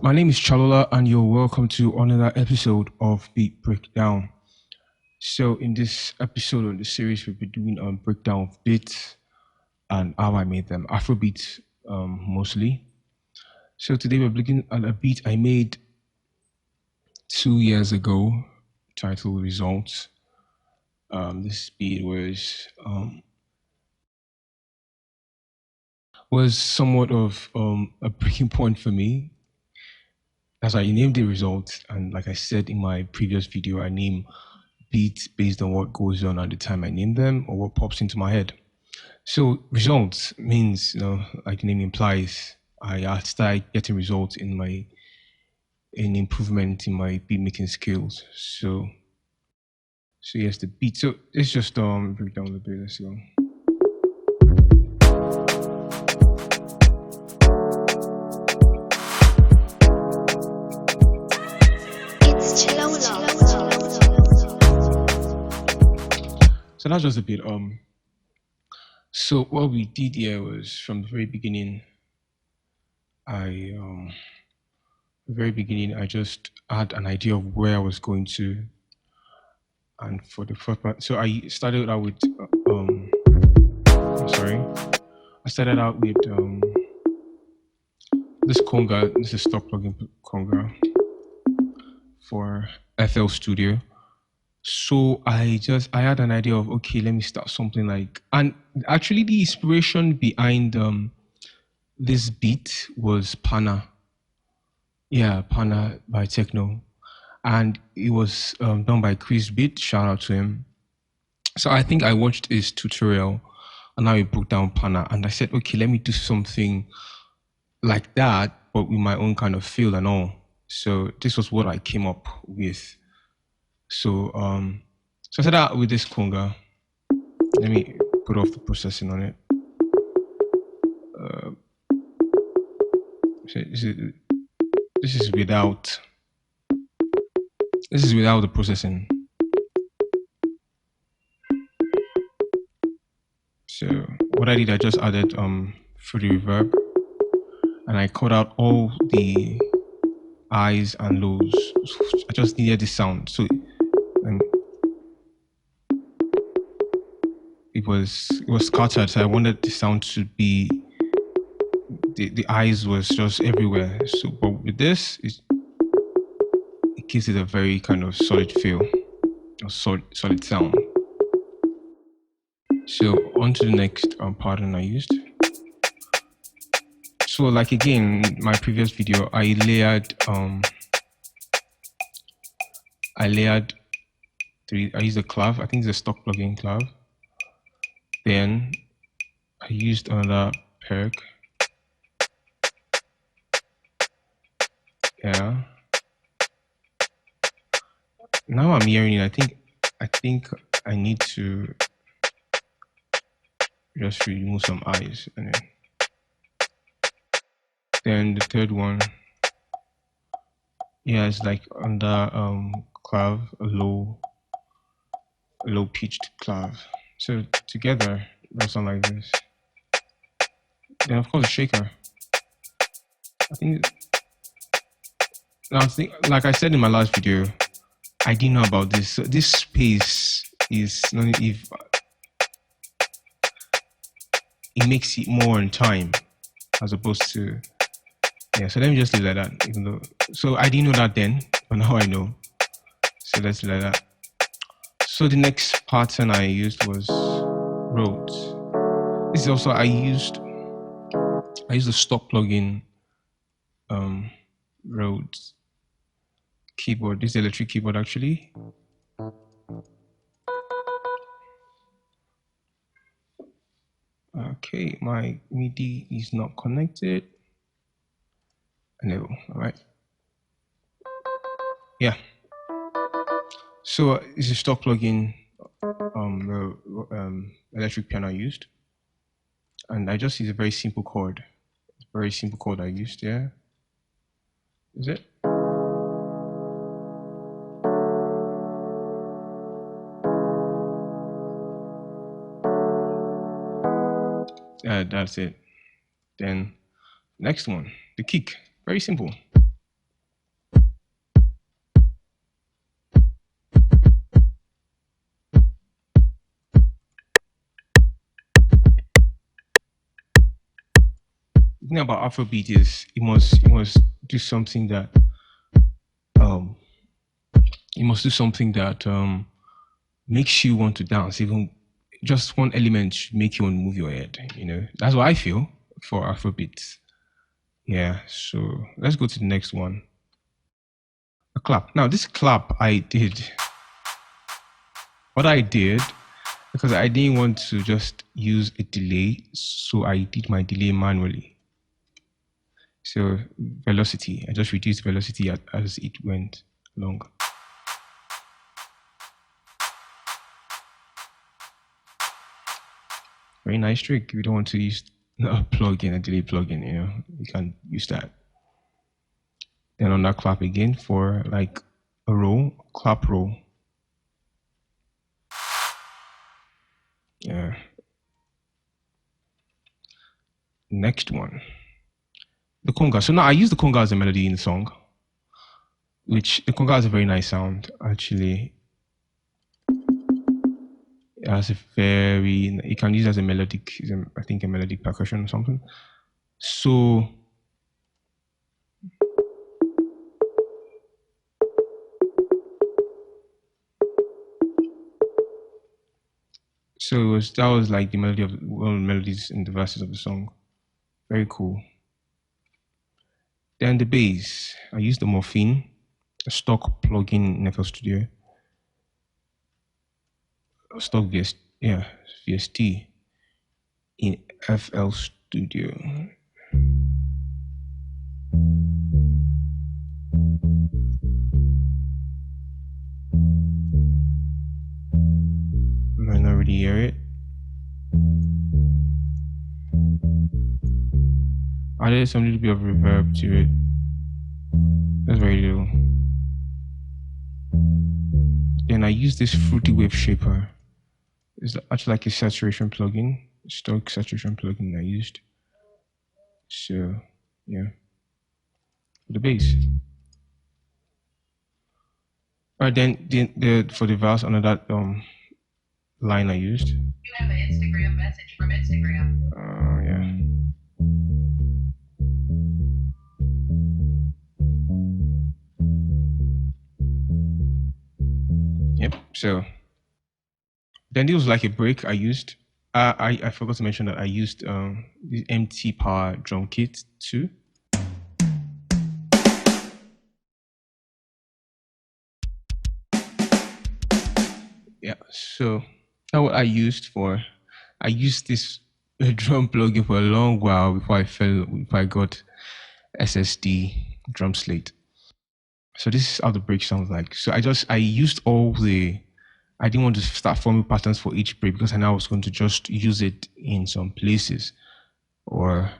My name is Chalola, and you're welcome to another episode of Beat Breakdown. So, in this episode of the series, we'll be doing a breakdown of beats and how I made them, Afrobeats mostly. So, today we're looking at a beat I made 2 years ago, titled Results. This beat was somewhat of a breaking point for me, as I named the Results, and like I said in my previous video, I name beats based on what goes on at the time I name them or what pops into my head. So results means, like the name implies, I started getting results in improvement in my beat making skills. So yes, the beat. So let's just break down a bit. Let's go. It's Chalola. So that's just a bit. So what we did here was from the very beginning. I just had an idea of where I was going to, and for the first part, so I started out with. I'm sorry. I started out with this conga. This is stock plugin conga for FL Studio. So I had an idea of, okay, let me start something like, and actually the inspiration behind this beat was Pana. Yeah, Pana by Techno, and it was done by Chris Beat. Shout out to him. So I think I watched his tutorial, and now he broke down Pana, and I said, okay, let me do something like that, but with my own kind of feel and all. So this was what I came up with. So I started out with this conga. Let me put off the processing on it. So this is without the processing. So what I did, I just added through the reverb, and I cut out all the highs and lows. I just needed the sound. So it was scattered. So I wanted the sound to be the eyes was just everywhere. So but with this, it gives it a very kind of solid feel, a solid sound. So on to the next pattern I used. So like again, my previous video, I layered I used a clav. I think it's a stock plugin clav. Then I used another perk. Yeah. Now I'm hearing it. I think I need to just remove some eyes, and then the third one, yeah, it's like under clav, a low pitched clav. So together they'll sound like this. Then of course a shaker. Like I said in my last video, I didn't know about this. So this space is not if it makes it more on time as opposed to, yeah. So let me just leave like that. Even though, so I didn't know that then, but now I know. So let's leave like that. So the next pattern I used was Rhodes. This is also I used the stock plugin Rhodes keyboard. This is the electric keyboard actually. Okay, my MIDI is not connected. No, all right. Yeah. So it's a stock plugin electric piano I used, and I just use a very simple chord. Very simple chord I used. Yeah. Is it? That's it. Then next one, the kick. Very simple. thing about Afrobeat is it must do something that um it must do something that makes you want to dance. Even just one element should make you want to move your head. That's what I feel for Afrobeat. Yeah. So let's go to the next one. A clap. Now this clap I did. What I did, because I didn't want to just use a delay, so I did my delay manually. So velocity, I just reduced velocity as it went along. Very nice trick. If you don't want to use a plugin, a delay plugin, you can use that. Then on that clap again for like a roll, clap roll. Yeah. Next one. The conga. So now I use the conga as a melody in the song, which the conga has a very nice sound, actually. It has a very, you can use it as a melodic, I think a melodic percussion or something. So that was like the melody of one of the melodies in the verses of the song. Very cool. Then the bass. I used the Morphine, a stock plugin in FL Studio. Stock VST in FL Studio. Might not really hear it. I added some little bit of reverb to it. That's very little. Then I use this Fruity Wave Shaper. It's actually like a saturation plugin, stock saturation plugin I used. So yeah, the bass. Alright, then for the verse under that line I used. You have an Instagram message from Instagram. Yeah. Yep. So then there was like a break I used. I forgot to mention that I used the MT Power drum kit too. Yeah. So that's what I used for. I used this drum plugin for a long while before I got SSD drum slate. So this is how the break sounds like. So I used I didn't want to start forming patterns for each break because I know I was going to just use it in some places, or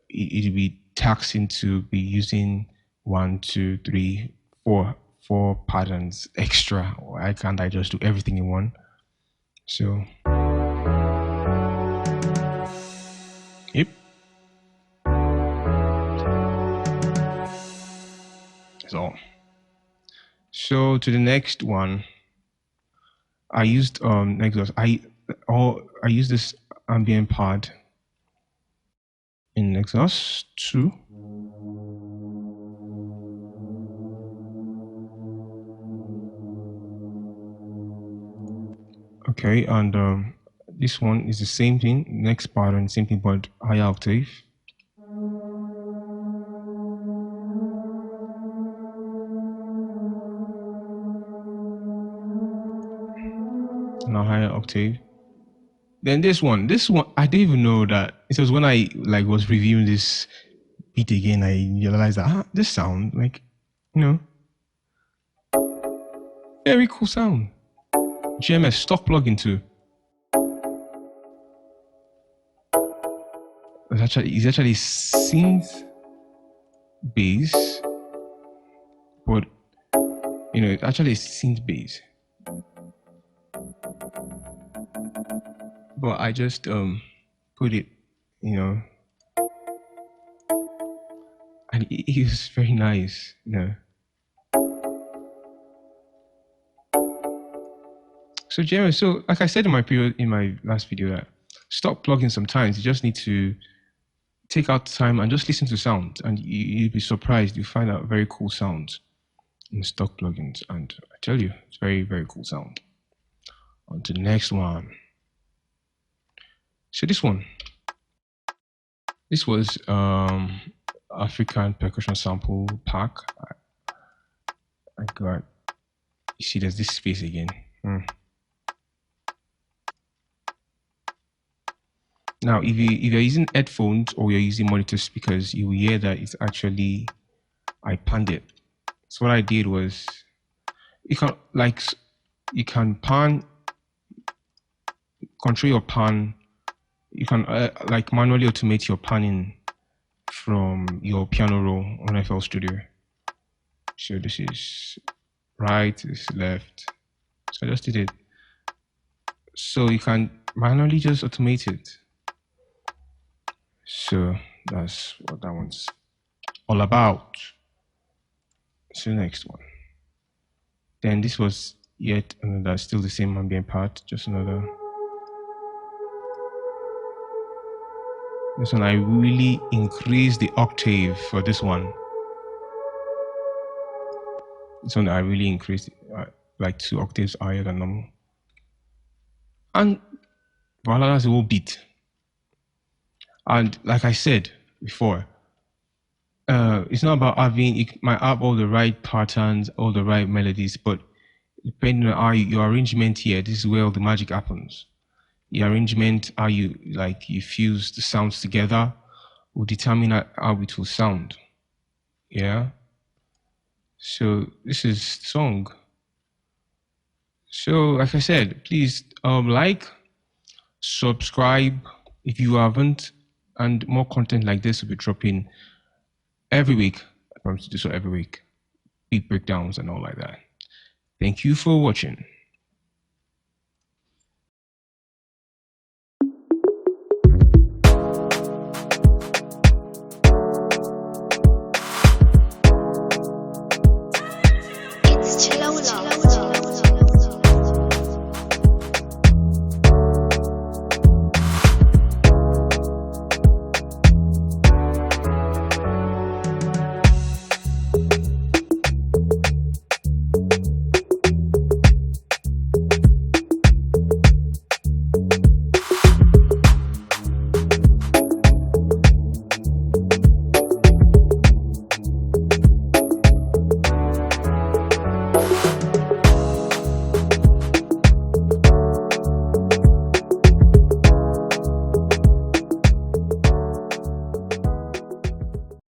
it'd be taxing to be using 1, 2, 3, 4 patterns extra. Why can't I just do everything in one? So yep. That's all. So to the next one, I used Nexus. I used this ambient pad in Nexus 2. Okay, and this one is the same thing, next pattern, same thing, but higher octave. Now higher octave. Then this one, I didn't even know that. It was when I was reviewing this beat again, I realized that this sound, very cool sound. GMS stock plugin too. It's actually synth bass, but it's actually synth bass. But I just put it, and it was very nice, So Jeremy, so like I said in my last video, that stop plugging sometimes. You just need to take out time and just listen to sound, and you'll be surprised. You find out very cool sounds in stock plugins, and I tell you, it's very very cool sound. On to the next one. So this was African percussion sample pack. I got. You see, there's this space again. Now, if you're using headphones or you're using monitor speakers, you will hear that it's actually I panned it. So what I did was you can pan, control your pan. You can like manually automate your panning from your piano roll on FL Studio. So this is right, this is left. So I just did it. So you can manually just automate it. So that's what that one's all about. So next one. Then this was yet another, still the same ambient part, just another. This one, I really increased the octave for this one. This one, I really increased like 2 octaves higher than normal. And voila, that's the whole beat. And like I said before, it's not about having, you might have all the right patterns, all the right melodies, but depending on how your arrangement here, this is where all the magic happens. The arrangement, how you fuse the sounds together will determine how it will sound. Yeah. So this is the song. So like I said, please like, subscribe if you haven't, and more content like this will be dropping every week. I promise to do so every week. Beat breakdowns and all like that. Thank you for watching.